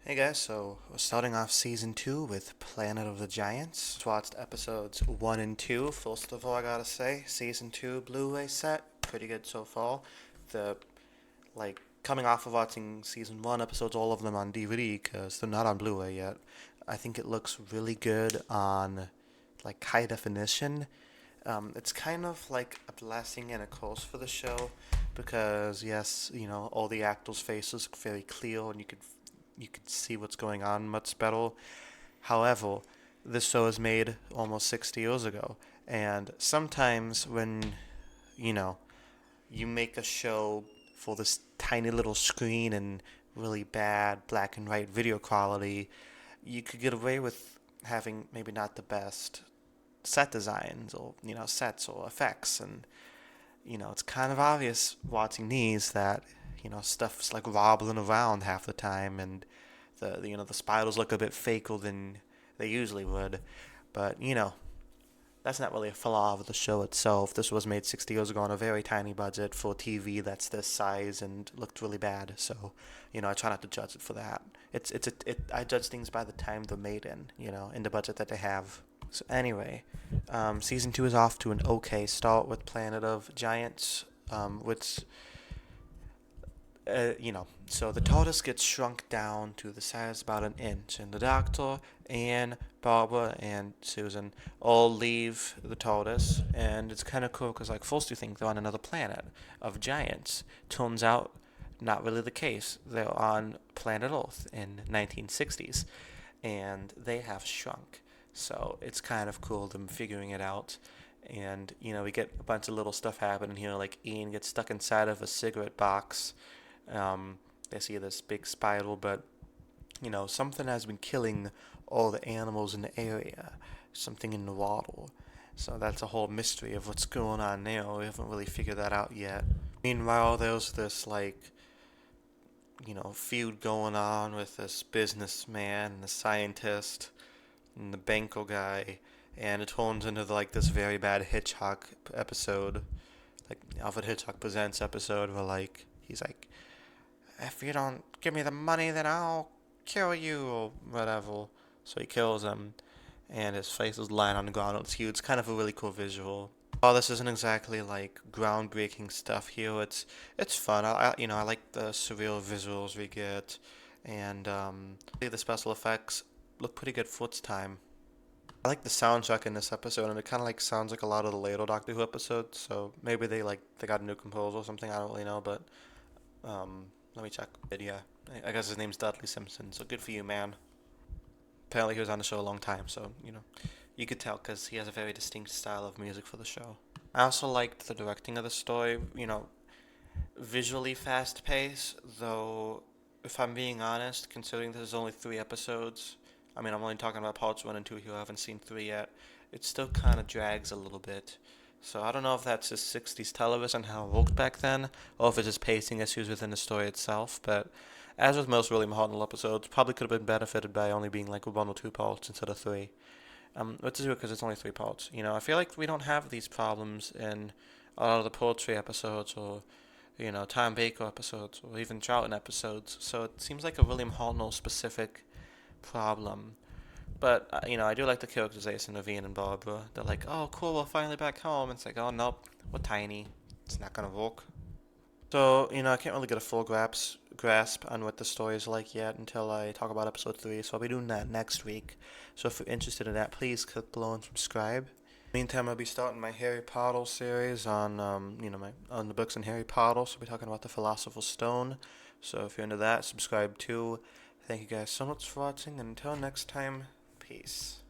Hey guys, so we're starting off season 2 with Planet of the Giants. Just watched episodes 1 and 2. First of all, I gotta say, season 2 Blu-ray set, pretty good so far. The, coming off of watching season 1 episodes, all of them on DVD, because they're not on Blu-ray yet. I think it looks really good on, high definition. It's kind of like a blessing and a curse for the show, because yes, all the actors' faces are very clear and you could see what's going on much better. However, this show was made almost 60 years ago, and sometimes when you know you make a show for this tiny little screen and really bad black and white video quality, you could get away with having maybe not the best set designs or sets or effects, and it's kind of obvious watching these that stuff's like wobbling around half the time, and the spiders look a bit faker than they usually would. But that's not really a flaw of the show itself. This was made 60 years ago on a very tiny budget for TV that's this size and looked really bad. So I try not to judge it for that. I judge things by the time they're made in the budget that they have. So anyway, season 2 is off to an okay start with Planet of Giants, which so the tortoise gets shrunk down to the size about an inch, and the doctor, Anne, Barbara, and Susan all leave the tortoise, and it's kind of cool because, first you think they're on another planet of giants. Turns out, not really the case. They're on planet Earth in 1960s, and they have shrunk. So it's kind of cool them figuring it out. And, we get a bunch of little stuff happening here, like Ian gets stuck inside of a cigarette box. They see this big spiral, but something has been killing all the animals in the area. Something in the water. So that's a whole mystery of what's going on there. We haven't really figured that out yet. Meanwhile, there's this feud going on with this businessman and the scientist and the banker guy, and it turns into this very bad Hitchcock episode, like Alfred Hitchcock Presents episode, where he's like, if you don't give me the money, then I'll kill you, or whatever. So he kills him, and his face is lying on the ground. It's huge. It's kind of a really cool visual. Oh, this isn't exactly groundbreaking stuff here. It's fun. I like the surreal visuals we get, and the special effects look pretty good for its time. I like the soundtrack in this episode, and it kind of sounds like a lot of the later Doctor Who episodes. So maybe they got a new composer or something. I don't really know, but let me check. But yeah, I guess his name's Dudley Simpson. So good for you, man. Apparently he was on the show a long time, so you could tell because he has a very distinct style of music for the show. I also liked the directing of the story. Visually fast paced, though. If I'm being honest, considering this is only 3 episodes, I mean I'm only talking about parts 1 and 2 here. I haven't seen 3 yet. It still kind of drags a little bit. So I don't know if that's just 60s television, how it worked back then, or if it's just pacing issues within the story itself. But as with most William Hartnell episodes, probably could have been benefited by only being 1 or 2 parts instead of 3. Which is weird because it's only 3 parts. I feel like we don't have these problems in a lot of the poetry episodes, or Tom Baker episodes, or even Troughton episodes. So it seems like a William Hartnell specific problem. But I do like the characterization of Ian and Barbara. They're like, "Oh, cool, we're finally back home." It's like, "Oh nope, we're tiny. It's not gonna work." So I can't really get a full grasp on what the story is like yet until I talk about episode 3. So I'll be doing that next week. So if you're interested in that, please click below and subscribe. Meantime, I'll be starting my Harry Potter series on my on the books on Harry Potter. So I'll be talking about the Philosopher's Stone. So if you're into that, subscribe too. Thank you guys so much for watching, and until next time, peace.